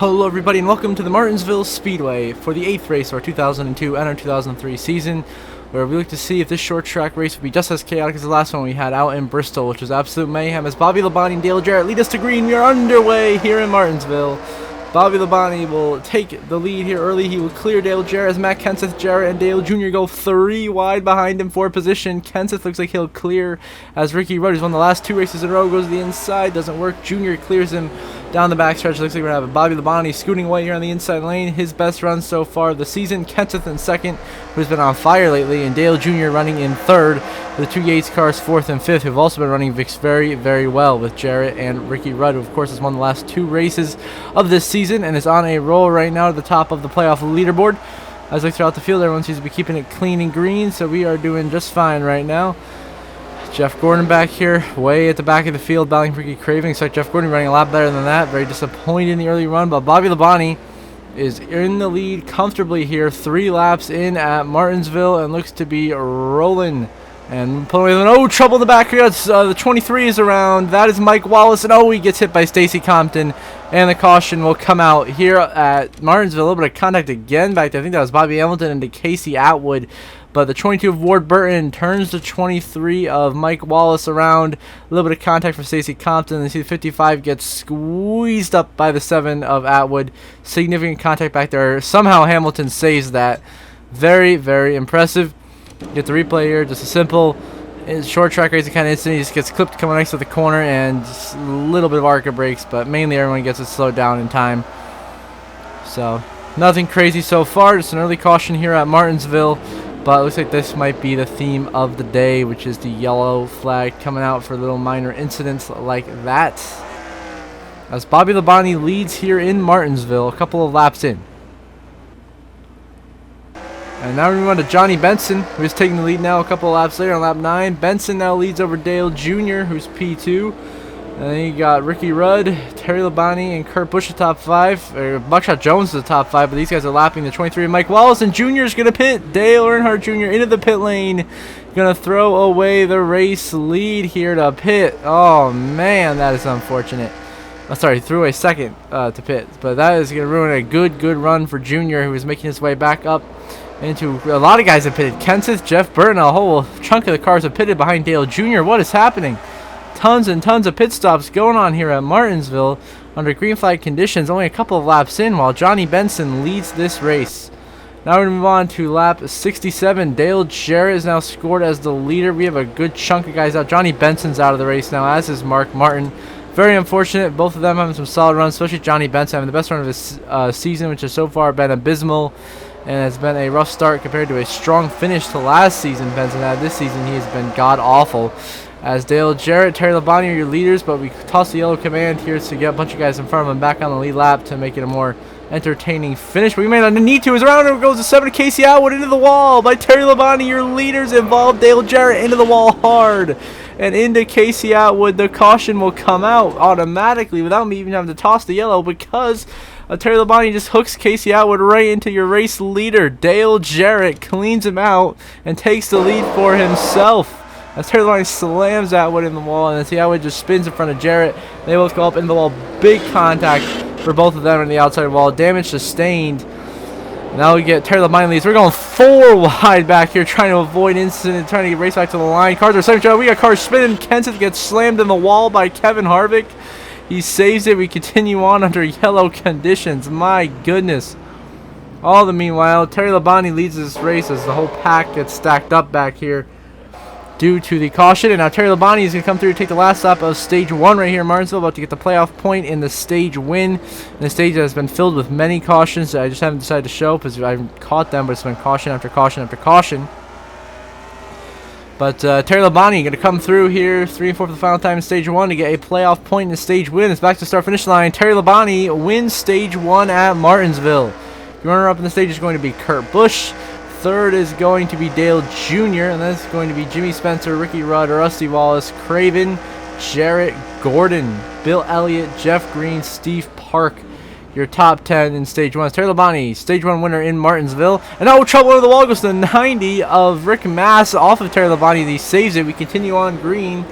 Hello everybody and welcome to the Martinsville Speedway for the 8th race of our 2002 NR2003 season, where we look to see if this short track race will be just as chaotic as the last one we had out in Bristol, which was absolute mayhem as Bobby Labonte and Dale Jarrett lead us to green. We are underway here in Martinsville. Bobby Labonte will take the lead here early. He will clear Dale Jarrett as Matt Kenseth, Jarrett, and Dale Jr. go 3 wide behind him for position. Kenseth looks like he'll clear as Ricky Rudd, who's won the last 2 races in a row, goes to the inside. Doesn't work. Jr. clears him down the backstretch. Looks like we're going to have Bobby Labonte scooting away here on the inside lane. His best run so far of the season. Kenseth in second, who's been on fire lately, and Dale Jr. running in third. The 2 Yates cars 4th and 5th, who've also been running very, very well with Jarrett and Ricky Rudd, who of course has won the last 2 races of this season and is on a roll right now to the top of the playoff leaderboard. As like throughout the field, everyone seems to be keeping it clean and green, so we are doing just fine right now. Jeff Gordon back here, way at the back of the field, battling for Ricky Craven. Looks like Jeff Gordon running a lot better than that. Very disappointed in the early run, but Bobby Labonte is in the lead comfortably here, 3 laps in at Martinsville, and looks to be rolling. And pulling away, oh, trouble in the back here. The 23 is around. That is Mike Wallace, and oh, he gets hit by Stacy Compton, and the caution will come out here at Martinsville. A little bit of contact again back there. I think that was Bobby Hamilton into Casey Atwood. But the 22 of Ward Burton turns the 23 of Mike Wallace around. A little bit of contact for Stacy Compton. And you see the 55 gets squeezed up by the 7 of Atwood. Significant contact back there. Somehow Hamilton saves that. Very, very impressive. Get the replay here. Just a simple short track racing kind of incident. He just gets clipped coming next to the corner and just a little bit of ARCA brakes. But mainly everyone gets it slowed down in time. So nothing crazy so far. Just an early caution here at Martinsville. But it looks like this might be the theme of the day, which is the yellow flag coming out for little minor incidents like that. As Bobby Labonte leads here in Martinsville, a couple of laps in. And now we move on to Johnny Benson, who's taking the lead now a couple of laps later on lap 9. Benson now leads over Dale Jr., who's P2. And then you got Ricky Rudd, Terry Labonte, and Kurt Busch the top 5. Buckshot Jones is the top 5, but these guys are lapping the 23 of Mike Wallace, and Jr. is going to pit. Dale Earnhardt Jr. into the pit lane. Going to throw away the race lead here to pit. Oh, man, that is unfortunate. Oh, sorry, threw away second to pit. But that is going to ruin a good run for Jr., who is making his way back up into a lot of guys have pitted. Kenseth, Jeff Burton, a whole chunk of the cars have pitted behind Dale Jr. What is happening? Tons and tons of pit stops going on here at Martinsville under green flag conditions, only a couple of laps in, while Johnny Benson leads this race. Now we're going to move on to lap 67. Dale Jarrett is now scored as the leader. We have a good chunk of guys out. Johnny Benson's out of the race now, as is Mark Martin. Very unfortunate. Both of them having some solid runs, especially Johnny Benson having the best run of his season, which has so far been abysmal. And has been a rough start compared to a strong finish to last season Benson had. This season he has been god-awful. As Dale Jarrett, Terry Labonte are your leaders, but we toss the yellow command here to get a bunch of guys in front of him back on the lead lap to make it a more entertaining finish. But we may not need to. As around it goes to 7 Casey Atwood into the wall by Terry Labonte. Your leaders involved Dale Jarrett into the wall hard. And into Casey Atwood, the caution will come out automatically without me even having to toss the yellow, because Terry Labonte just hooks Casey Atwood right into your race leader. Dale Jarrett cleans him out and takes the lead for himself. As Terry Labonte slams Atwood in the wall, and as Atwood just spins in front of Jarrett, they both go up into the wall. Big contact for both of them on the outside wall. Damage sustained. Now we get Terry Labonte leads. We're going 4 wide back here, trying to avoid incident, trying to get race back to the line. Cars are second. We got cars spinning. Kenseth gets slammed in the wall by Kevin Harvick. He saves it. We continue on under yellow conditions. My goodness. All the meanwhile, Terry Labonte leads this race as the whole pack gets stacked up back here due to the caution. And now Terry Labonte is going to come through and take the last lap of stage 1 right here in Martinsville, about to get the playoff point in the stage win. And the stage has been filled with many cautions that I just haven't decided to show because I've caught them, but it's been caution after caution after caution. But Terry Labonte going to come through here, 3 and 4 for the final time in stage 1 to get a playoff point in the stage win. It's back to start finish line. Terry Labonte wins stage 1 at Martinsville. The runner-up in the stage is going to be Kurt Busch. Third is going to be Dale Jr. And that's going to be Jimmy Spencer, Ricky Rudd, Rusty Wallace, Craven, Jarrett, Gordon, Bill Elliott, Jeff Green, Steve Park. Your top 10 in stage 1. Terry Labonte, stage 1 winner in Martinsville. And no trouble under the wall goes to the 90 of Rick Mass off of Terry Labonte. He saves it. We continue on green.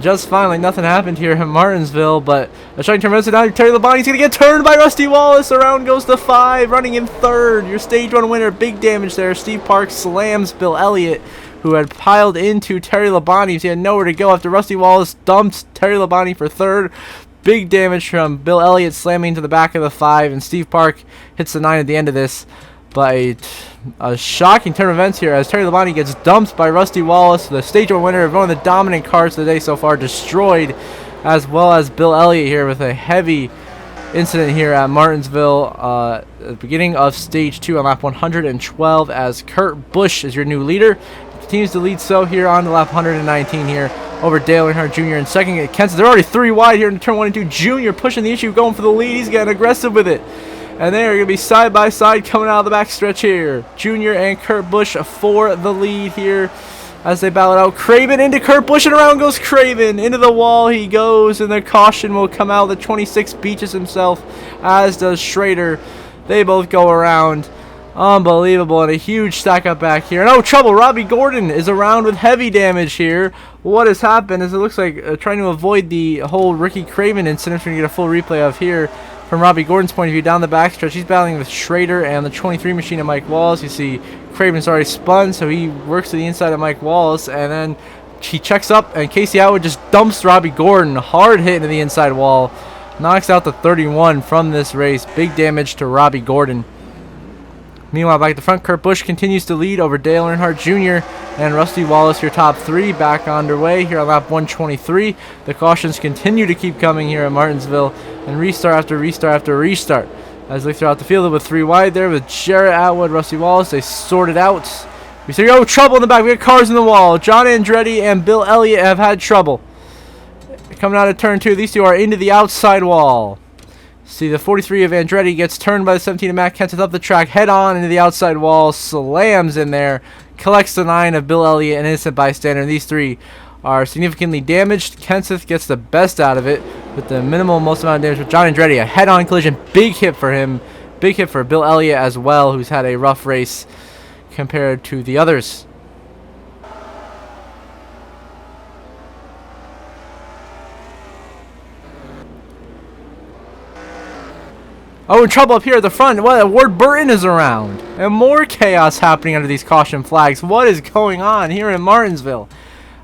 just fine, like nothing happened here in Martinsville. But a shocking turn events, and now Terry Labonte's gonna get turned by Rusty Wallace. Around goes the 5, running in 3rd. Your stage 1 winner, big damage there. Steve Park slams Bill Elliott, who had piled into Terry Labonte. He had nowhere to go after Rusty Wallace dumped Terry Labonte for 3rd. Big damage from Bill Elliott slamming into the back of the 5, and Steve Park hits the 9 at the end of this. But a shocking turn of events here as Terry Labonte gets dumped by Rusty Wallace, the stage 1 winner of one of the dominant cars of the day so far, destroyed, as well as Bill Elliott here with a heavy incident here at Martinsville at the beginning of stage 2 on lap 112, as Kurt Busch is your new leader. Continues to lead so here on to lap 119 here over Dale Earnhardt Jr. in second. Kenseth, they're already 3 wide here in turn 1 and 2. Junior pushing the issue, going for the lead. He's getting aggressive with it. And they're going to be side by side coming out of the backstretch here. Junior and Kurt Busch for the lead here as they battle it out. Craven into Kurt Busch, and around goes Craven. Into the wall he goes, and the caution will come out. The 26 beaches himself, as does Schrader. They both go around. Unbelievable, and a huge stack up back here. And oh, trouble. Robbie Gordon is around with heavy damage here. What has happened is it looks like trying to avoid the whole Ricky Craven incident, we're going to get a full replay of here. From Robbie Gordon's point of view, down the backstretch, he's battling with Schrader and the 23 machine of Mike Wallace. You see Craven's already spun, so he works to the inside of Mike Wallace, and then he checks up, and Casey Atwood just dumps Robbie Gordon. Hard hit into the inside wall. Knocks out the 31 from this race. Big damage to Robbie Gordon. Meanwhile, back at the front, Kurt Busch continues to lead over Dale Earnhardt Jr. and Rusty Wallace, your top 3, back underway here on lap 123. The cautions continue to keep coming here at Martinsville, and restart after restart after restart as they throw out the field with 3 wide there with Jarrett Atwood, Rusty Wallace. They sort it out. We see, oh, trouble in the back. We got cars in the wall. John Andretti and Bill Elliott have had trouble. Coming out of turn 2, these two are into the outside wall. See, the 43 of Andretti gets turned by the 17 of Matt Kenseth up the track, head on into the outside wall, slams in there, collects the 9 of Bill Elliott, an innocent bystander. And these 3 are significantly damaged. Kenseth gets the best out of it with the minimal most amount of damage. With John Andretti, a head-on collision, big hit for him, big hit for Bill Elliott as well, who's had a rough race compared to the others. Oh, in trouble up here at the front. What? Ward Burton is around. And more chaos happening under these caution flags. What is going on here in Martinsville?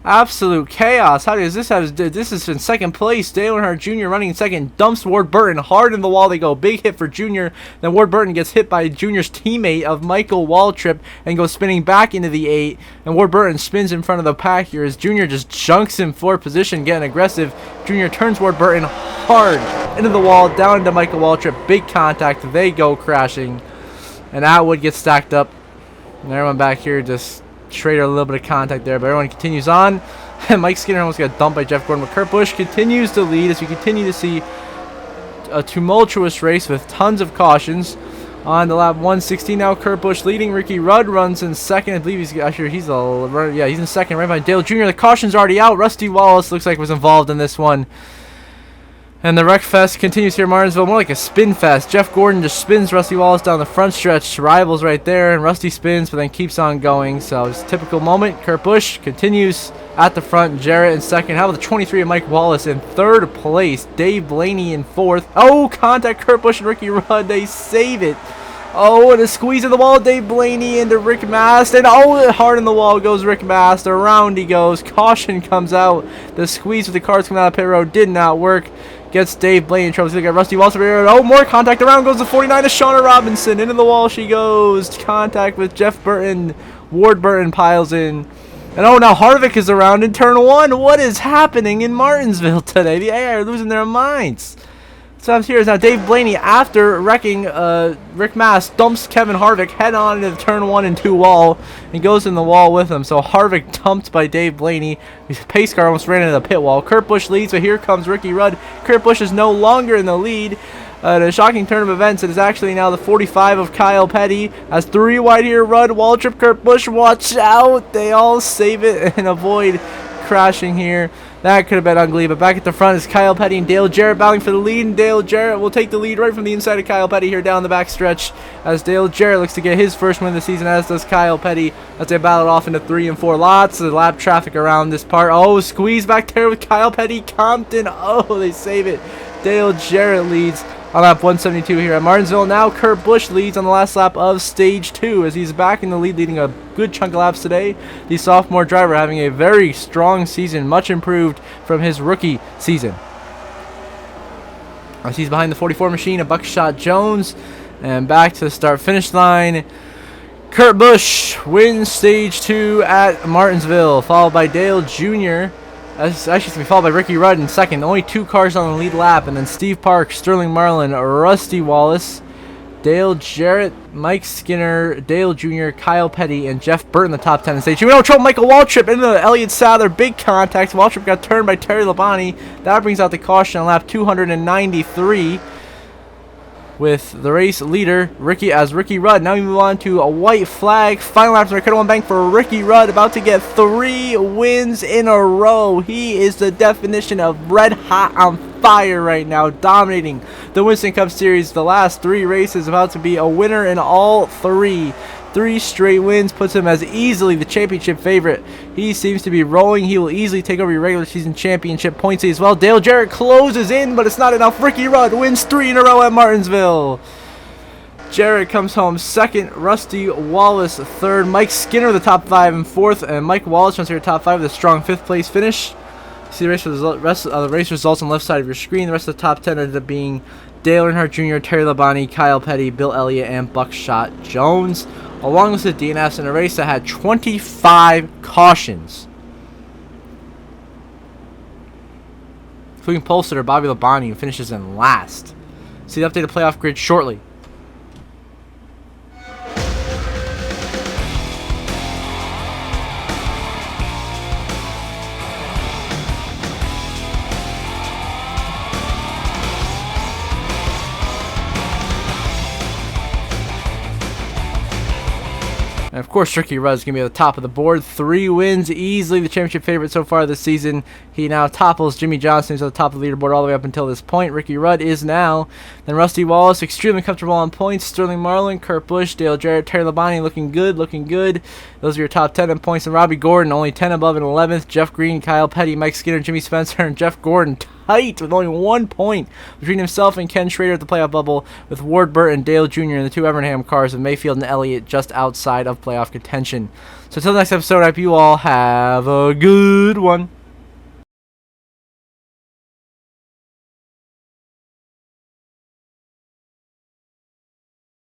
Absolute chaos. How does this have? This is in second place. Dale Earnhardt Jr. running in second. Dumps Ward Burton hard in the wall. They go. Big hit for Jr. Then Ward Burton gets hit by Jr.'s teammate of Michael Waltrip and goes spinning back into the 8. And Ward Burton spins in front of the pack here as Jr. just junks in 4th position, getting aggressive. Jr. turns Ward Burton hard into the wall, down into Michael Waltrip. Big contact. They go crashing. And Atwood gets stacked up. And everyone back here just Schrader a little bit of contact there, but everyone continues on. And Mike Skinner almost got dumped by Jeff Gordon, but Kurt Busch continues to lead as we continue to see a tumultuous race with tons of cautions. On to lap 116 now, Kurt Busch leading. Ricky Rudd runs in second. I believe he's actually he's in second, right behind Dale Jr. The caution's already out. Rusty Wallace looks like was involved in this one. And the wreck fest continues here in Martinsville, more like a spin fest. Jeff Gordon just spins Rusty Wallace down the front stretch. Rivals right there, and Rusty spins, but then keeps on going. So it's a typical moment. Kurt Busch continues at the front. Jarrett in second. How about the 23 of Mike Wallace in 3rd place? Dave Blaney in 4th. Oh, contact Kurt Busch and Ricky Rudd. They save it. Oh, and a squeeze of the wall. Dave Blaney into Rick Mast. And oh, hard in the wall goes Rick Mast. Around he goes. Caution comes out. The squeeze with the cars coming out of pit road did not work. Gets Dave Blaney in trouble. So they got Rusty Wallace over here. Oh, more contact. Around goes the 49 of Shauna Robinson. Into the wall she goes. Contact with Jeff Burton. Ward Burton piles in. And oh, now Harvick is around in turn 1. What is happening in Martinsville today? The AI are losing their minds. So I'm serious now. Dave Blaney, after wrecking Rick Mast, dumps Kevin Harvick head on into the turn 1 and 2 wall and goes in the wall with him. So Harvick dumped by Dave Blaney. His pace car almost ran into the pit wall. Kurt Busch leads, but here comes Ricky Rudd. Kurt Busch is no longer in the lead. A shocking turn of events. It is actually now the 45 of Kyle Petty. As 3 wide here, Rudd, Waltrip, Kurt Busch. Watch out. They all save it and avoid crashing here. That could have been ugly, but back at the front is Kyle Petty and Dale Jarrett battling for the lead, and Dale Jarrett will take the lead right from the inside of Kyle Petty here down the back stretch as Dale Jarrett looks to get his first win of the season, as does Kyle Petty, as they battle off into 3 and 4. Lots of lap traffic around this part. Oh, squeeze back there with Kyle Petty. Compton, oh, they save it. Dale Jarrett leads on lap 172 here at Martinsville. Now Kurt Busch leads on the last lap of stage 2 as he's back in the lead, leading a good chunk of laps today. The sophomore driver having a very strong season, much improved from his rookie season. As he's behind the 44 machine of Buckshot Jones, and back to the start-finish line. Kurt Busch wins stage 2 at Martinsville, followed by Dale Jr. That's actually going to be followed by Ricky Rudd in second. Only 2 cars on the lead lap, and then Steve Parks, Sterling Marlin, Rusty Wallace, Dale Jarrett, Mike Skinner, Dale Jr., Kyle Petty, and Jeff Burton in the top 10 in stage 2. We don't trouble Michael Waltrip into Elliott Sadler. Big contact. Waltrip got turned by Terry Labonte. That brings out the caution on lap 293. With the race leader, Ricky Rudd. Now we move on to a white flag. Final lap of the Ricardo One Bank for Ricky Rudd, about to get 3 wins in a row. He is the definition of red hot on fire right now, dominating the Winston Cup Series. The last 3 races, about to be a winner in all 3. 3 straight wins puts him as easily the championship favorite. He seems to be rolling. He will easily take over your regular season championship points as well. Dale Jarrett closes in, but it's not enough. Ricky Rudd wins 3 in a row at Martinsville. Jarrett comes home second. Rusty Wallace third. Mike Skinner the top 5 and fourth, and Mike Wallace runs here top 5 with a strong 5th place finish. See the rest of the race results on the left side of your screen. The rest of the top 10 ended up being Dale Earnhardt Jr., Terry Labonte, Kyle Petty, Bill Elliott, and Buckshot Jones, along with the DNFs in a race that had 25 cautions, including pole sitter Bobby Labonte, who finishes in last. See the updated playoff grid shortly. And of course, Ricky Rudd is going to be at the top of the board. 3 wins, easily the championship favorite so far this season. He now topples Jimmy Johnson, who's at the top of the leaderboard all the way up until this point. Ricky Rudd is now. Then Rusty Wallace, extremely comfortable on points. Sterling Marlin, Kurt Busch, Dale Jarrett, Terry Labonte, looking good, looking good. Those are your top 10 in points. And Robbie Gordon, only 10 above in 11th. Jeff Green, Kyle Petty, Mike Skinner, Jimmy Spencer, and Jeff Gordon tight with only 1 point between himself and Ken Schrader at the playoff bubble, with Ward Burt and Dale Jr. in the 2 Evernham cars, with Mayfield and Elliott just outside of playoff contention. So until the next episode, I hope you all have a good one.